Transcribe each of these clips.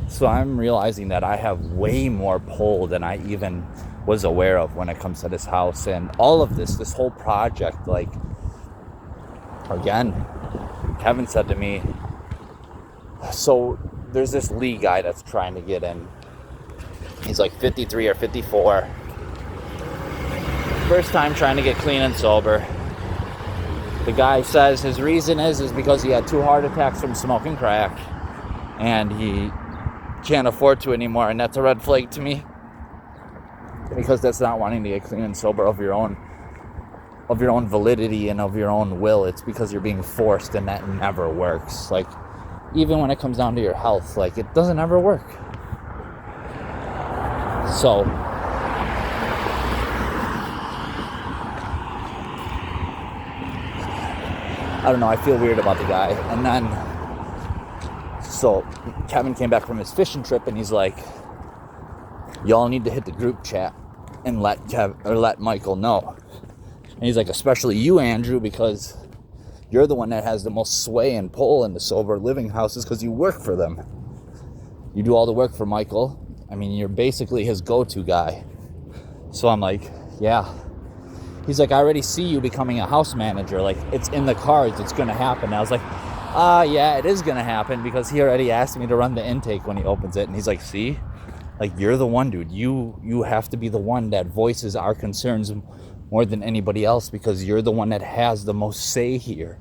So I'm realizing that I have way more pull than I even was aware of when it comes to this house. And all of this whole project, like, again, Kevin said to me, so there's this Lee guy that's trying to get in. He's like 53 or 54. First time trying to get clean and sober. The guy says his reason is because he had 2 heart attacks from smoking crack and he can't afford to anymore, and that's a red flag to me, because that's not wanting to get clean and sober of your own validity and of your own will. It's because you're being forced, and that never works. Like, even when it comes down to your health, like, it doesn't ever work. So I don't know, I feel weird about the guy. And then so Kevin came back from his fishing trip, and he's like, y'all need to hit the group chat and let Michael know. And he's like, especially you, Andrew, because you're the one that has the most sway and pull in the sober living houses, because you work for them. You do all the work for Michael. I mean, you're basically his go-to guy. So I'm like, yeah. He's like, I already see you becoming a house manager. Like, it's in the cards. It's going to happen. And I was like, yeah, it is going to happen, because he already asked me to run the intake when he opens it. And he's like, see? Like, you're the one, dude. You have to be the one that voices our concerns more than anybody else, because you're the one that has the most say here.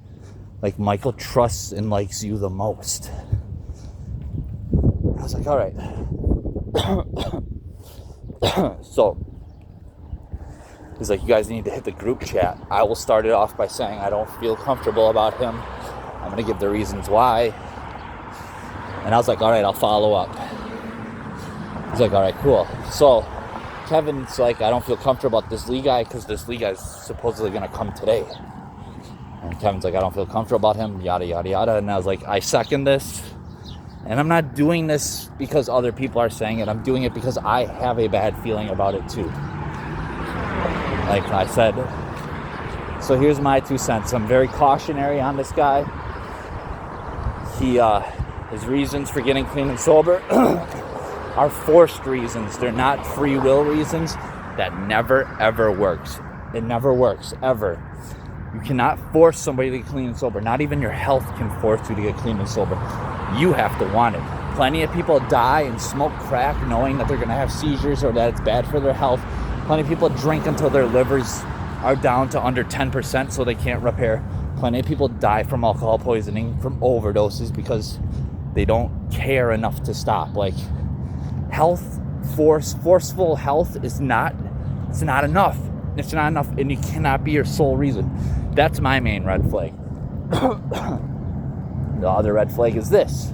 Like, Michael trusts and likes you the most. I was like, all right. So he's like, you guys need to hit the group chat. I will start it off by saying I don't feel comfortable about him. I'm going to give the reasons why. And I was like, all right, I'll follow up. He's like, all right, cool. So Kevin's like, I don't feel comfortable about this Lee guy, because this Lee guy's supposedly going to come today. And Kevin's like, I don't feel comfortable about him, yada, yada, yada. And I was like, I second this. And I'm not doing this because other people are saying it. I'm doing it because I have a bad feeling about it too. Like I said, so here's my 2 cents. I'm very cautionary on this guy. His reasons for getting clean and sober are forced reasons. They're not free will reasons. That never, ever works. It never works, ever. You cannot force somebody to get clean and sober. Not even your health can force you to get clean and sober. You have to want it. Plenty of people die and smoke crack knowing that they're going to have seizures or that it's bad for their health. Plenty of people drink until their livers are down to under 10% so they can't repair. Plenty of people die from alcohol poisoning, from overdoses, because they don't care enough to stop. Like, forceful health is not, it's not enough. It's not enough, and it cannot be your sole reason. That's my main red flag. The other red flag is this.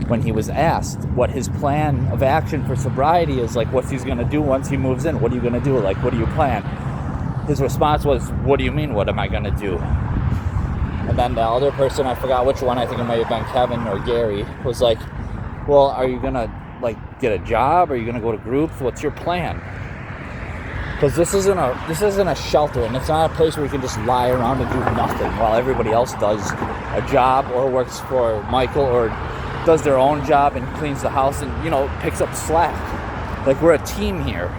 When he was asked what his plan of action for sobriety is, like, what's he's going to do once he moves in, what are you going to do, like, what do you plan? His response was, what do you mean, what am I going to do? And then the other person, I forgot which one, I think it might have been Kevin or Gary, was like, well, are you going to, like, get a job? Are you going to go to groups? What's your plan? Because this isn't a shelter, and it's not a place where you can just lie around and do nothing while everybody else does a job or works for Michael or does their own job and cleans the house and, picks up slack. Like, we're a team here.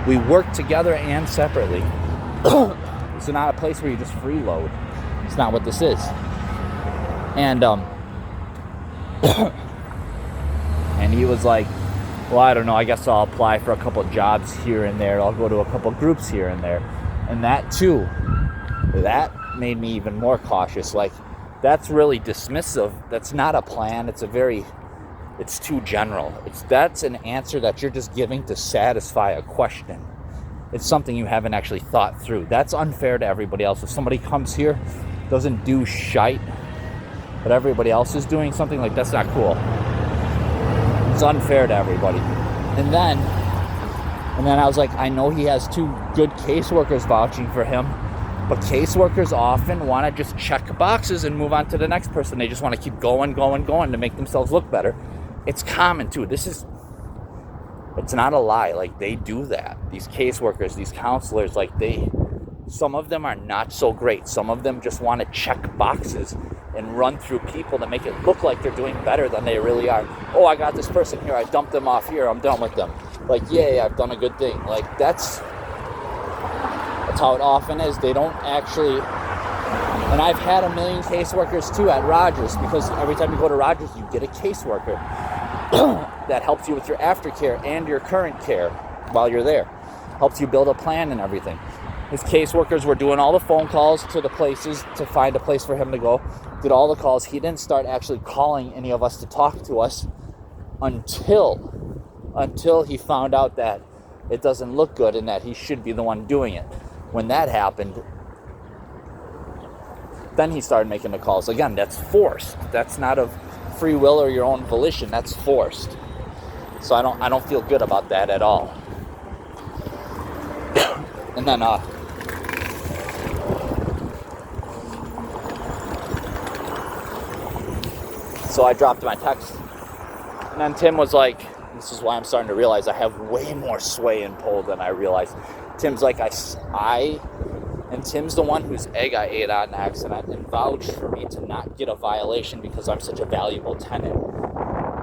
We work together and separately. It's not a place where you just freeload. It's not what this is. And and he was like, well, I don't know, I guess I'll apply for a couple jobs here and there. I'll go to a couple groups here and there. And that too, that made me even more cautious. Like, that's really dismissive. That's not a plan. It's too general. That's an answer that you're just giving to satisfy a question. It's something you haven't actually thought through. That's unfair to everybody else. If somebody comes here, doesn't do shite, but everybody else is doing something, like, that's not cool. It's unfair to everybody. And then I was like, I know he has 2 good caseworkers vouching for him, but caseworkers often want to just check boxes and move on to the next person. They just want to keep going to make themselves look better. It's common too. It's not a lie. Like, they do that. These caseworkers, these counselors, like, Some of them are not so great. Some of them just want to check boxes and run through people to make it look like they're doing better than they really are. Oh, I got this person here. I dumped them off here. I'm done with them. Like, yay, I've done a good thing. Like, that's how it often is. They don't actually... And I've had a million caseworkers too at Rogers, because every time you go to Rogers, you get a caseworker that helps you with your aftercare and your current care while you're there. Helps you build a plan and everything. His caseworkers were doing all the phone calls to the places to find a place for him to go. Did all the calls. He didn't start actually calling any of us to talk to us until he found out that it doesn't look good and that he should be the one doing it. When that happened, then he started making the calls. Again, that's forced. That's not of free will or your own volition. That's forced. So I don't feel good about that at all. And then so I dropped my text. And then Tim was like, this is why I'm starting to realize I have way more sway and pull than I realized. Tim's like, and Tim's the one whose egg I ate on accident and vouched for me to not get a violation because I'm such a valuable tenant.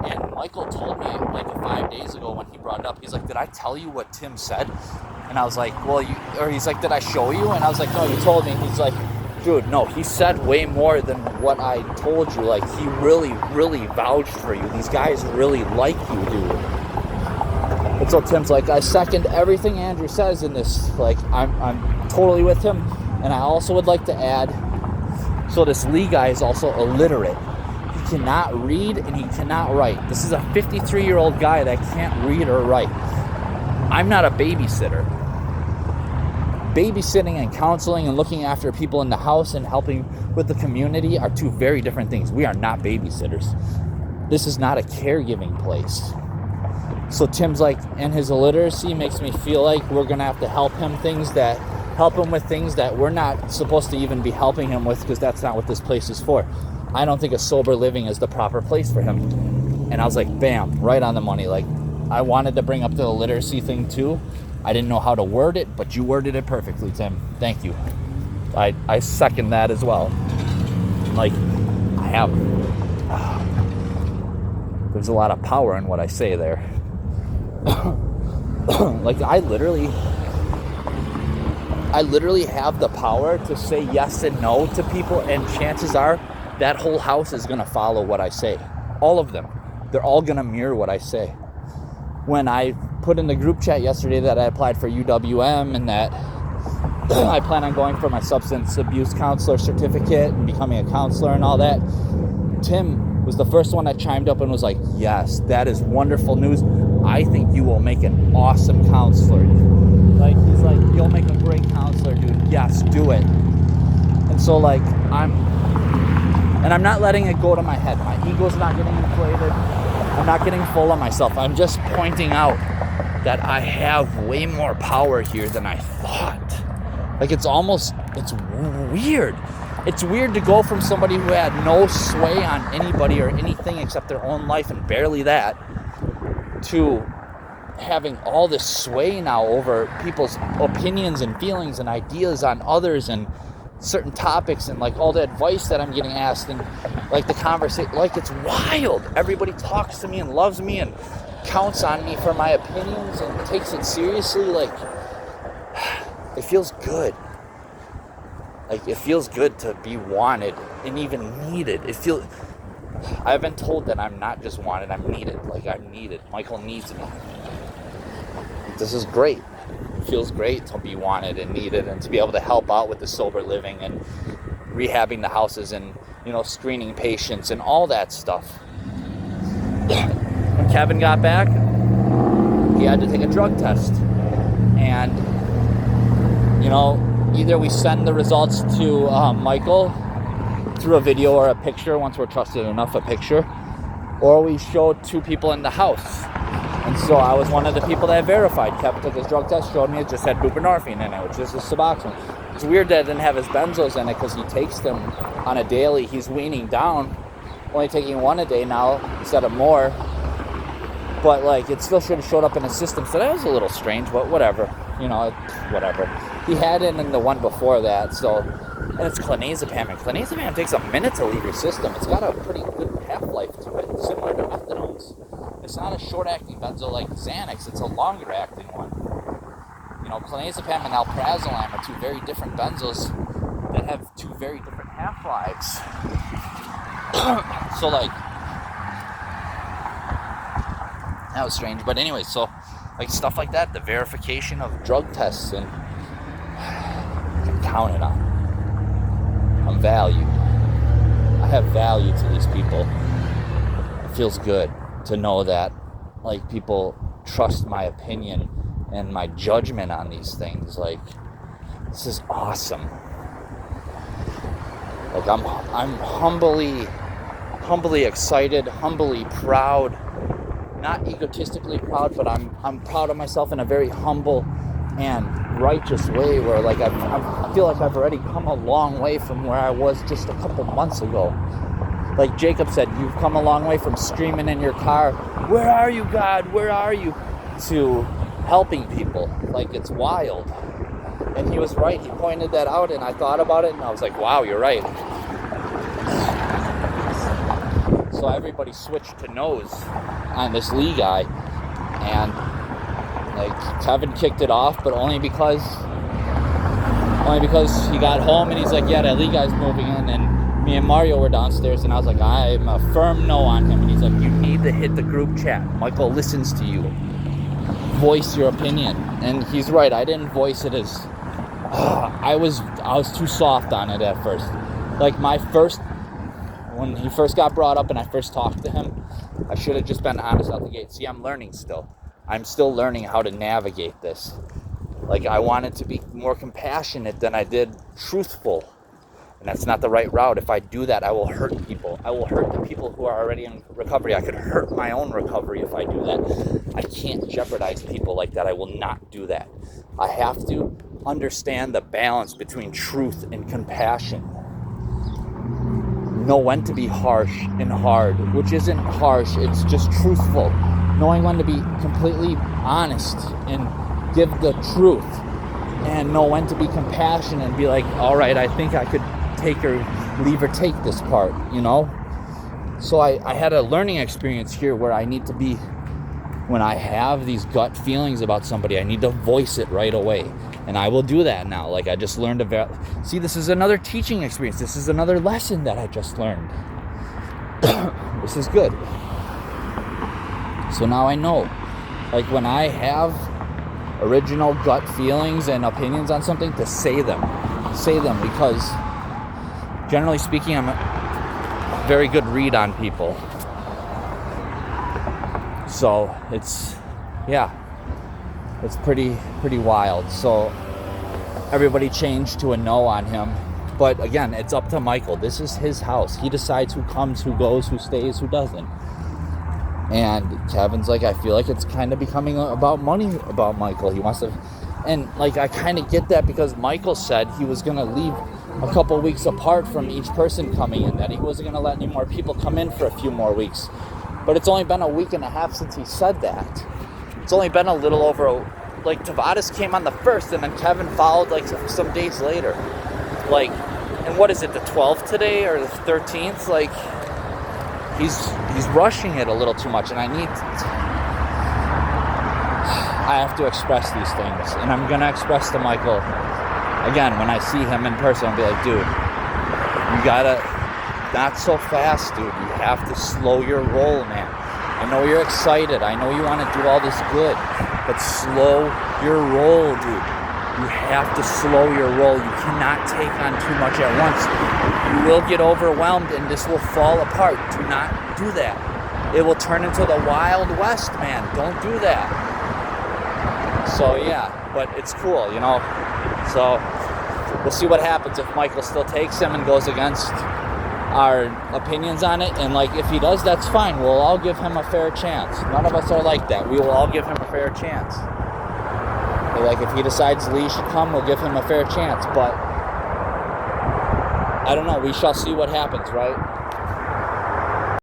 And Michael told me like 5 days ago when he brought it up, he's like, did I tell you what Tim said? And I was like, well, he's like, did I show you? And I was like, no, you told me. And he's like, dude, no, he said way more than what I told you. Like, he really, really vouched for you. These guys really like you, dude. And so Tim's like, I second everything Andrew says in this. Like, I'm totally with him. And I also would like to add, so this Lee guy is also illiterate. He cannot read and he cannot write. This is a 53-year-old guy that can't read or write. I'm not a babysitter. Babysitting and counseling and looking after people in the house and helping with the community are two very different things. We are not babysitters. This is not a caregiving place. So Tim's like, and his illiteracy makes me feel like we're going to have to help him with things that we're not supposed to even be helping him with, because that's not what this place is for. I don't think a sober living is the proper place for him. And I was like, bam, right on the money. Like, I wanted to bring up the illiteracy thing too. I didn't know how to word it, but you worded it perfectly, Tim. Thank you. I second that as well. Like, I have... there's a lot of power in what I say there. Like, I literally have the power to say yes and no to people, and chances are that whole house is going to follow what I say. All of them. They're all going to mirror what I say. When I put in the group chat yesterday that I applied for UWM and that I plan on going for my substance abuse counselor certificate and becoming a counselor and all that, Tim was the first one that chimed up and was like, yes, that is wonderful news. I think you will make an awesome counselor. Like, he's like, you'll make a great counselor, dude. Yes, do it. And so, like, I'm not letting it go to my head. My ego's not getting inflated. I'm not getting full of myself. I'm just pointing out that I have way more power here than I thought. Like, it's weird. It's weird to go from somebody who had no sway on anybody or anything except their own life, and barely that, to having all this sway now over people's opinions and feelings and ideas on others and certain topics, and like all the advice that I'm getting asked, and like the conversation, like, it's wild. Everybody talks to me and loves me and counts on me for my opinions and takes it seriously. Like, it feels good. Like, it feels good to be wanted and even needed. I've been told that I'm not just wanted, I'm needed. Like, I'm needed. Michael needs me. This is great. It feels great to be wanted and needed, and to be able to help out with the sober living and rehabbing the houses and, screening patients and all that stuff. When Kevin got back, he had to take a drug test. And, either we send the results to Michael through a video or a picture, once we're trusted enough, a picture, or we show two people in the house. And so I was one of the people that verified. Kevin took his drug test, showed me it just had buprenorphine in it, which is a Suboxone. It's weird that it didn't have his benzos in it, because he takes them on a daily. He's weaning down, only taking one a day now instead of more. But, like, it still should have showed up in his system. So that was a little strange, but whatever. Whatever. He had it in the one before that, so, and it's clonazepam, and clonazepam takes a minute to leave your system. It's got a pretty good half-life to it, similar to methadones. It's not a short-acting benzo like Xanax, it's a longer-acting one. You know, clonazepam and alprazolam are two very different benzos that have two very different half-lives. So, like, that was strange. But anyway, so, like, stuff like that, the verification of drug tests, and I'm counted on. I'm valued. I have value to these people. It feels good to know that, like, people trust my opinion and my judgment on these things. Like, this is awesome. Like, I'm humbly excited, humbly proud, not egotistically proud, but I'm proud of myself in a very humble and righteous way, where, like, I feel like I've already come a long way from where I was just a couple months ago. Like Jacob said, you've come a long way from screaming in your car, "Where are you, God? Where are you?" to helping people. Like, it's wild. And he was right. He pointed that out, and I thought about it, and I was like, wow, you're right. So everybody switched to no's on this Lee guy, and, like, Kevin kicked it off, but only because he got home and he's like, yeah, that Lee guy's moving in, and me and Mario were downstairs, and I was like, I'm a firm no on him, and he's like, you need to hit the group chat. Michael listens to you. Voice your opinion. And he's right. I didn't voice it as I was too soft on it at first. Like, when he first got brought up and I first talked to him, I should have just been honest out the gate. See, I'm learning still. I'm still learning how to navigate this. Like, I wanted to be more compassionate than I did truthful. And that's not the right route. If I do that, I will hurt people. I will hurt the people who are already in recovery. I could hurt my own recovery if I do that. I can't jeopardize people like that. I will not do that. I have to understand the balance between truth and compassion. Know when to be harsh and hard, which isn't harsh, it's just truthful. Knowing when to be completely honest and give the truth, and know when to be compassionate and be like, all right, I think I could leave or take this part, you know? So I had a learning experience here where I need to be, when I have these gut feelings about somebody, I need to voice it right away. And I will do that now. Like, I just learned see, this is another teaching experience. This is another lesson that I just learned. This is good. So now I know. Like, when I have original gut feelings and opinions on something, to say them. Say them, because generally speaking, I'm a very good read on people. So it's pretty wild. So everybody changed to a no on him. But again, it's up to Michael. This is his house. He decides who comes, who goes, who stays, who doesn't. And Kevin's like, I feel like it's kind of becoming about money about Michael. He wants to, and, like, I kind of get that, because Michael said he was going to leave a couple weeks apart from each person coming in, that he wasn't going to let any more people come in for a few more weeks. But it's only been a week and a half since he said that. It's only been a little over, like, Tavares came on the 1st, and then Kevin followed, like, some days later. Like, and what is it, the 12th today, or the 13th? Like, he's rushing it a little too much, and I have to express these things, and I'm going to express to Michael, again, when I see him in person, I'll be like, dude, you gotta, not so fast, dude. You have to slow your roll, man. I know you're excited. I know you want to do all this good, but slow your roll, dude. You have to slow your roll. You cannot take on too much at once. You will get overwhelmed, and this will fall apart. Do not do that. It will turn into the Wild West, man. Don't do that. So, yeah, but it's cool, you know. So, we'll see what happens if Michael still takes him and goes against our opinions on it. And, like, if he does, that's fine. We'll all give him a fair chance. None of us are like that. We will all give him a fair chance. Like, if he decides Lee should come, we'll give him a fair chance. But I don't know. We shall see what happens, right?